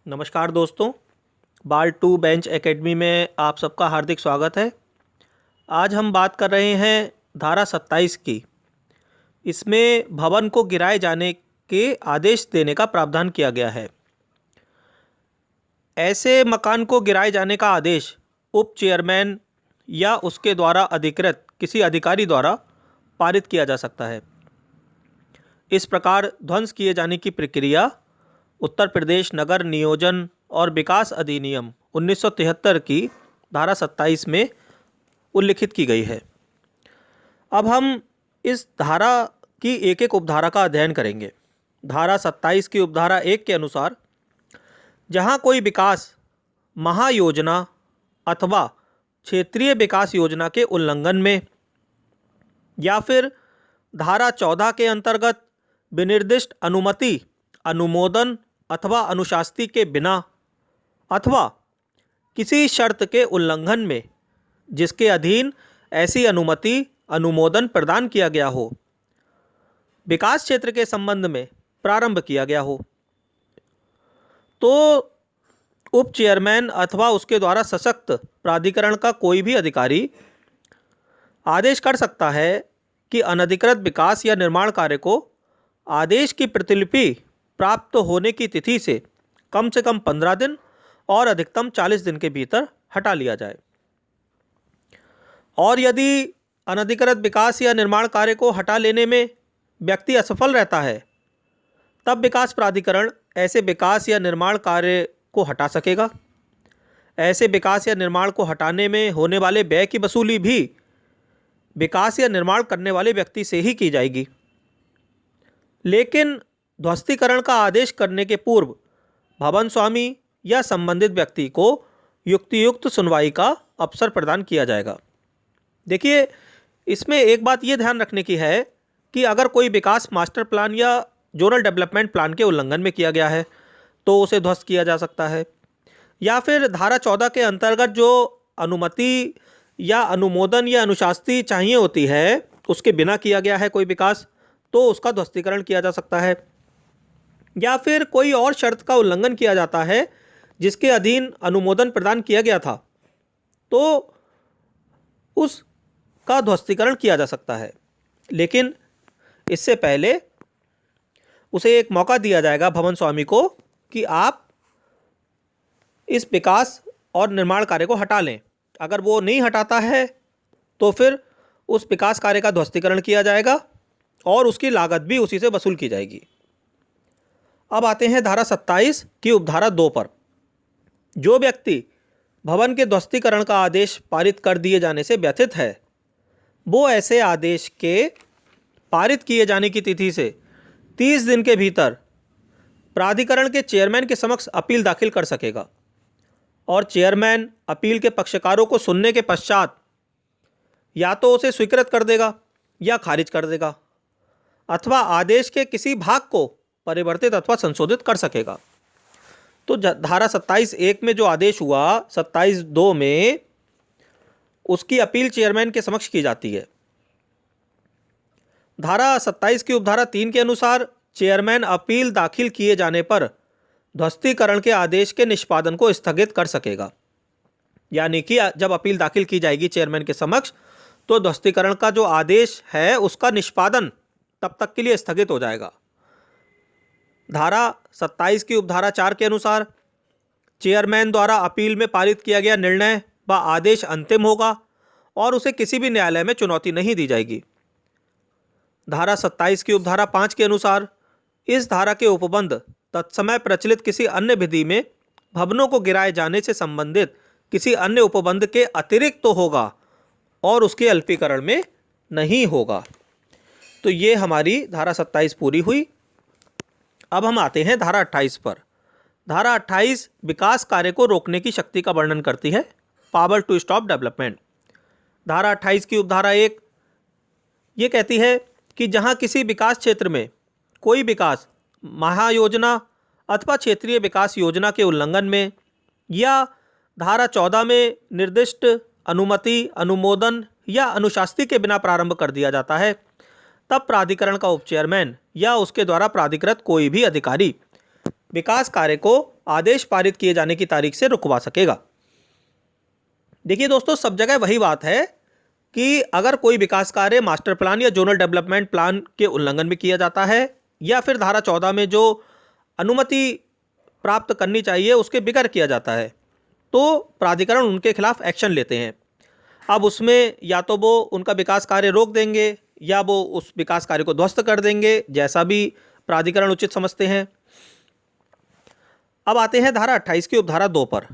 नमस्कार दोस्तों, बाल टू बेंच एकेडमी में आप सबका हार्दिक स्वागत है। आज हम बात कर रहे हैं धारा 27 की। इसमें भवन को गिराए जाने के आदेश देने का प्रावधान किया गया है। ऐसे मकान को गिराए जाने का आदेश उप चेयरमैन या उसके द्वारा अधिकृत किसी अधिकारी द्वारा पारित किया जा सकता है। इस प्रकार ध्वंस किए जाने की प्रक्रिया उत्तर प्रदेश नगर नियोजन और विकास अधिनियम 1973 की धारा 27 में उल्लिखित की गई है। अब हम इस धारा की एक एक उपधारा का अध्ययन करेंगे। धारा 27 की उपधारा 1 के अनुसार जहां कोई विकास महायोजना अथवा क्षेत्रीय विकास योजना के उल्लंघन में या फिर धारा 14 के अंतर्गत विनिर्दिष्ट अनुमति, अनुमोदन अथवा अनुशास्ति के बिना अथवा किसी शर्त के उल्लंघन में जिसके अधीन ऐसी अनुमति, अनुमोदन प्रदान किया गया हो, विकास क्षेत्र के संबंध में प्रारंभ किया गया हो, तो उप चेयरमैन अथवा उसके द्वारा सशक्त प्राधिकरण का कोई भी अधिकारी आदेश कर सकता है कि अनधिकृत विकास या निर्माण कार्य को आदेश की प्रतिलिपि प्राप्त होने की तिथि से कम 15 दिन और अधिकतम 40 दिन के भीतर हटा लिया जाए। और यदि अनधिकृत विकास या निर्माण कार्य को हटा लेने में व्यक्ति असफल रहता है, तब विकास प्राधिकरण ऐसे विकास या निर्माण कार्य को हटा सकेगा। ऐसे विकास या निर्माण को हटाने में होने वाले व्यय की वसूली भी विकास या निर्माण करने वाले व्यक्ति से ही की जाएगी। लेकिन ध्वस्तीकरण का आदेश करने के पूर्व भवन स्वामी या संबंधित व्यक्ति को युक्तियुक्त सुनवाई का अवसर प्रदान किया जाएगा। देखिए, इसमें एक बात ये ध्यान रखने की है कि अगर कोई विकास मास्टर प्लान या जोनल डेवलपमेंट प्लान के उल्लंघन में किया गया है तो उसे ध्वस्त किया जा सकता है, या फिर धारा 14 के अंतर्गत जो अनुमति या अनुमोदन या अनुशास्ति चाहिए होती है उसके बिना किया गया है कोई विकास, तो उसका ध्वस्तीकरण किया जा सकता है। या फिर कोई और शर्त का उल्लंघन किया जाता है जिसके अधीन अनुमोदन प्रदान किया गया था, तो उसका ध्वस्तीकरण किया जा सकता है। लेकिन इससे पहले उसे एक मौका दिया जाएगा भवन स्वामी को कि आप इस विकास और निर्माण कार्य को हटा लें। अगर वो नहीं हटाता है तो फिर उस विकास कार्य का ध्वस्तीकरण किया जाएगा और उसकी लागत भी उसी से वसूल की जाएगी। अब आते हैं धारा 27 की उपधारा 2 पर। जो व्यक्ति भवन के ध्वस्तीकरण का आदेश पारित कर दिए जाने से व्यथित है, वो ऐसे आदेश के पारित किए जाने की तिथि से 30 दिन के भीतर प्राधिकरण के चेयरमैन के समक्ष अपील दाखिल कर सकेगा और चेयरमैन अपील के पक्षकारों को सुनने के पश्चात या तो उसे स्वीकृत कर देगा या खारिज कर देगा अथवा आदेश के किसी भाग को परिवर्तित अथवा संशोधित कर सकेगा। तो धारा 27(1) में जो आदेश हुआ 27(2) में उसकी अपील चेयरमैन के समक्ष की जाती है। धारा 27 की उपधारा 3 के अनुसार चेयरमैन अपील दाखिल किए जाने पर ध्वस्तीकरण के आदेश के निष्पादन को स्थगित कर सकेगा। यानी कि जब अपील दाखिल की जाएगी चेयरमैन के समक्ष तो ध्वस्तीकरण का जो आदेश है उसका निष्पादन तब तक के लिए स्थगित हो जाएगा। धारा 27 की उपधारा 4 के अनुसार चेयरमैन द्वारा अपील में पारित किया गया निर्णय व आदेश अंतिम होगा और उसे किसी भी न्यायालय में चुनौती नहीं दी जाएगी। धारा 27 की उपधारा 5 के अनुसार इस धारा के उपबंध तत्समय प्रचलित किसी अन्य विधि में भवनों को गिराए जाने से संबंधित किसी अन्य उपबंध के अतिरिक्त तो होगा और उसके अल्पीकरण में नहीं होगा। तो ये हमारी धारा 27 पूरी हुई। अब हम आते हैं धारा 28 पर। धारा 28 विकास कार्य को रोकने की शक्ति का वर्णन करती है, पावर टू स्टॉप डेवलपमेंट। धारा 28 की उपधारा 1 ये कहती है कि जहां किसी विकास क्षेत्र में कोई विकास महायोजना अथवा क्षेत्रीय विकास योजना के उल्लंघन में या धारा 14 में निर्दिष्ट अनुमति, अनुमोदन या अनुशास्ति के बिना प्रारंभ कर दिया जाता है, तब प्राधिकरण का उप चेयरमैन या उसके द्वारा प्राधिकृत कोई भी अधिकारी विकास कार्य को आदेश पारित किए जाने की तारीख से रुकवा सकेगा। देखिए दोस्तों, सब जगह वही बात है कि अगर कोई विकास कार्य मास्टर प्लान या जोनल डेवलपमेंट प्लान के उल्लंघन में किया जाता है या फिर धारा 14 में जो अनुमति प्राप्त करनी चाहिए उसके बगैर किया जाता है, तो प्राधिकरण उनके खिलाफ एक्शन लेते हैं। अब उसमें या तो वो उनका विकास कार्य रोक देंगे या वो उस विकास कार्य को ध्वस्त कर देंगे, जैसा भी प्राधिकरण उचित समझते हैं। अब आते हैं धारा 28 की उपधारा 2 पर।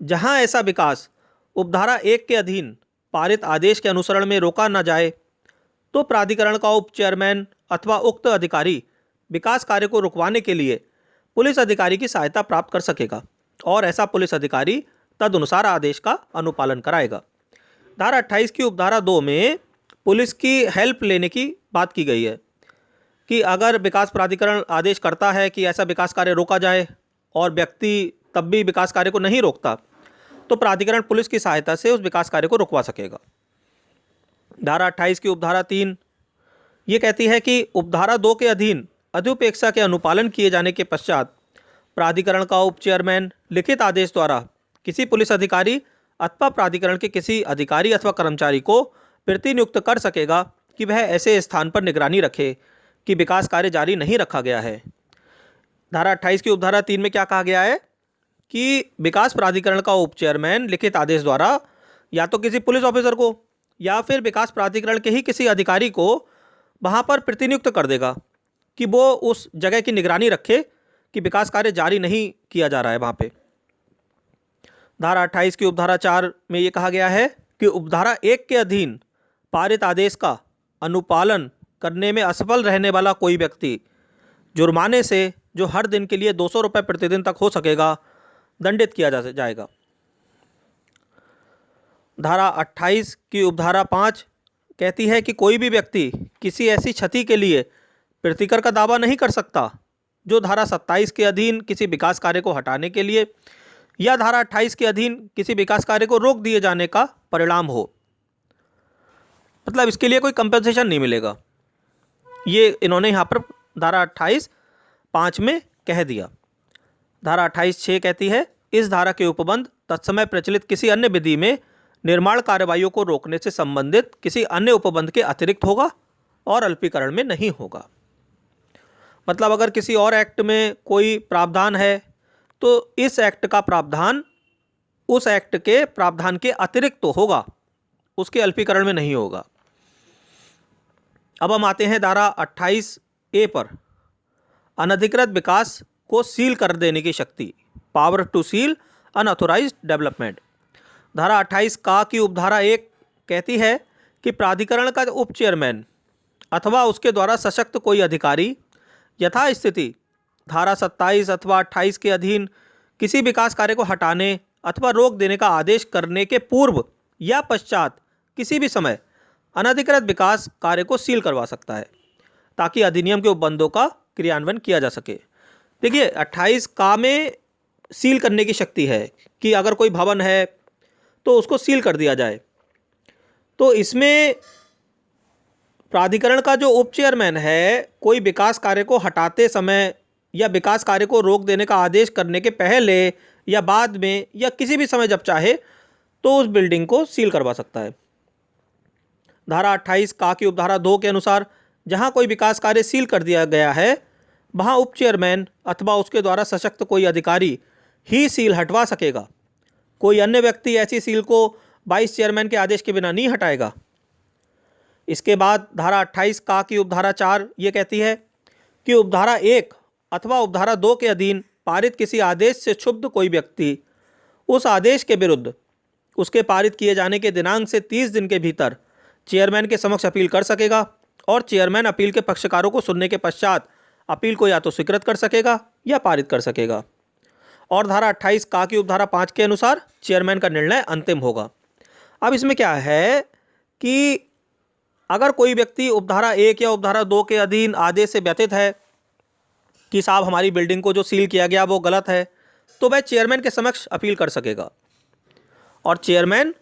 जहां ऐसा विकास उपधारा 1 के अधीन पारित आदेश के अनुसरण में रोका न जाए तो प्राधिकरण का उप चेयरमैन अथवा उक्त अधिकारी विकास कार्य को रुकवाने के लिए पुलिस अधिकारी की सहायता प्राप्त कर सकेगा और ऐसा पुलिस अधिकारी तदनुसार आदेश का अनुपालन कराएगा। धारा 28 की उपधारा 2 में पुलिस की हेल्प लेने की बात की गई है कि अगर विकास प्राधिकरण आदेश करता है कि ऐसा विकास कार्य रोका जाए और व्यक्ति तब भी विकास कार्य को नहीं रोकता तो प्राधिकरण पुलिस की सहायता से उस विकास कार्य को रुकवा सकेगा। धारा 28 की उपधारा 3 ये कहती है कि उपधारा 2 के अधीन अधिउपेक्षा के अनुपालन किए जाने के पश्चात प्राधिकरण का उप चेयरमैन लिखित आदेश द्वारा किसी पुलिस अधिकारी अथवा प्राधिकरण के किसी अधिकारी अथवा कर्मचारी को प्रतिनियुक्त कर सकेगा कि वह ऐसे स्थान पर निगरानी रखे कि विकास कार्य जारी नहीं रखा गया है। धारा 28 की उपधारा 3 में क्या कहा गया है कि विकास प्राधिकरण का उप चेयरमैन लिखित आदेश द्वारा या तो किसी पुलिस ऑफिसर को या फिर विकास प्राधिकरण के ही किसी अधिकारी को वहाँ पर प्रतिनियुक्त कर देगा कि वो उस जगह की निगरानी रखे कि विकास कार्य जारी नहीं किया जा रहा है वहाँ पे। धारा 28 की उपधारा 4 में ये कहा गया है कि उपधारा 1 के अधीन पारित आदेश का अनुपालन करने में असफल रहने वाला कोई व्यक्ति जुर्माने से, जो हर दिन के लिए 200 रुपये प्रतिदिन तक हो सकेगा, दंडित किया जाएगा। धारा 28 की उपधारा 5 कहती है कि कोई भी व्यक्ति किसी ऐसी क्षति के लिए प्रतिकर का दावा नहीं कर सकता जो धारा 27 के अधीन किसी विकास कार्य को हटाने के लिए या धारा 28 के अधीन किसी विकास कार्य को रोक दिए जाने का परिणाम हो। मतलब इसके लिए कोई कंपनसेशन नहीं मिलेगा, ये इन्होंने यहाँ पर धारा 28(5) में कह दिया। धारा 28(6) कहती है इस धारा के उपबंध तत्समय प्रचलित किसी अन्य विधि में निर्माण कार्यवाहियों को रोकने से संबंधित किसी अन्य उपबंध के अतिरिक्त होगा और अल्पीकरण में नहीं होगा। मतलब अगर किसी और एक्ट में कोई प्रावधान है तो इस एक्ट का प्रावधान उस एक्ट के प्रावधान के अतिरिक्त तो होगा, उसके अल्पीकरण में नहीं होगा। अब हम आते हैं धारा 28(a) पर। अनधिकृत विकास को सील कर देने की शक्ति, power to seal unauthorised development. धारा 28 का की उपधारा 1 कहती है कि प्राधिकरण का उप चेयरमैन अथवा उसके द्वारा सशक्त कोई अधिकारी यथास्थिति धारा 27 अथवा 28 के अधीन किसी विकास कार्य को हटाने अथवा रोक देने का आदेश करने के पूर्व या पश्चात किसी भी समय अनधिकृत विकास कार्य को सील करवा सकता है ताकि अधिनियम के उपबंधों का क्रियान्वयन किया जा सके। देखिए 28 का में सील करने की शक्ति है कि अगर कोई भवन है तो उसको सील कर दिया जाए। तो इसमें प्राधिकरण का जो उप चेयरमैन है कोई विकास कार्य को हटाते समय या विकास कार्य को रोक देने का आदेश करने के पहले या बाद में या किसी भी समय जब चाहे तो उस बिल्डिंग को सील करवा सकता है। धारा 28 का की उपधारा 2 के अनुसार जहां कोई विकास कार्य सील कर दिया गया है वहां उप चेयरमैन अथवा उसके द्वारा सशक्त कोई अधिकारी ही सील हटवा सकेगा। कोई अन्य व्यक्ति ऐसी सील को वाइस चेयरमैन के आदेश के बिना नहीं हटाएगा। इसके बाद धारा 28 का की उपधारा 4 ये कहती है कि उपधारा 1 अथवा उपधारा 2 के अधीन पारित किसी आदेश से क्षुब्ध कोई व्यक्ति उस आदेश के विरुद्ध उसके पारित किए जाने के दिनांक से 30 दिन के भीतर चेयरमैन के समक्ष अपील कर सकेगा और चेयरमैन अपील के पक्षकारों को सुनने के पश्चात अपील को या तो स्वीकृत कर सकेगा या पारित कर सकेगा। और धारा 28 का की उपधारा 5 के अनुसार चेयरमैन का निर्णय अंतिम होगा। अब इसमें क्या है कि अगर कोई व्यक्ति उपधारा 1 या उपधारा 2 के अधीन आदेश से व्यतीत है कि साहब हमारी बिल्डिंग को जो सील किया गया वो गलत है, तो वह चेयरमैन के समक्ष अपील कर सकेगा और चेयरमैन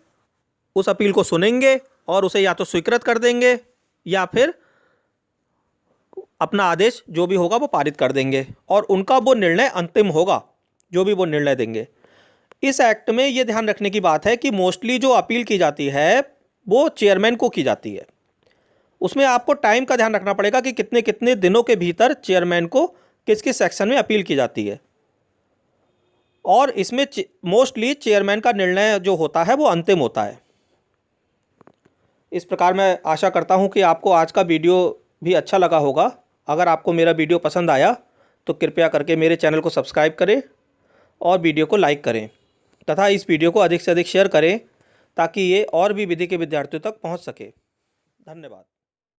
उस अपील को सुनेंगे और उसे या तो स्वीकृत कर देंगे या फिर अपना आदेश जो भी होगा वो पारित कर देंगे और उनका वो निर्णय अंतिम होगा। जो भी वो निर्णय देंगे। इस एक्ट में ये ध्यान रखने की बात है कि मोस्टली जो अपील की जाती है वो चेयरमैन को की जाती है। उसमें आपको टाइम का ध्यान रखना पड़ेगा कि कितने कितने दिनों के भीतर चेयरमैन को किस किस सेक्शन में अपील की जाती है। और इसमें मोस्टली चेयरमैन का निर्णय जो होता है वो अंतिम होता है। इस प्रकार मैं आशा करता हूं कि आपको आज का वीडियो भी अच्छा लगा होगा। अगर आपको मेरा वीडियो पसंद आया तो कृपया करके मेरे चैनल को सब्सक्राइब करें और वीडियो को लाइक करें तथा इस वीडियो को अधिक से अधिक शेयर करें ताकि ये और भी विधि के विद्यार्थियों तक पहुंच सके। धन्यवाद।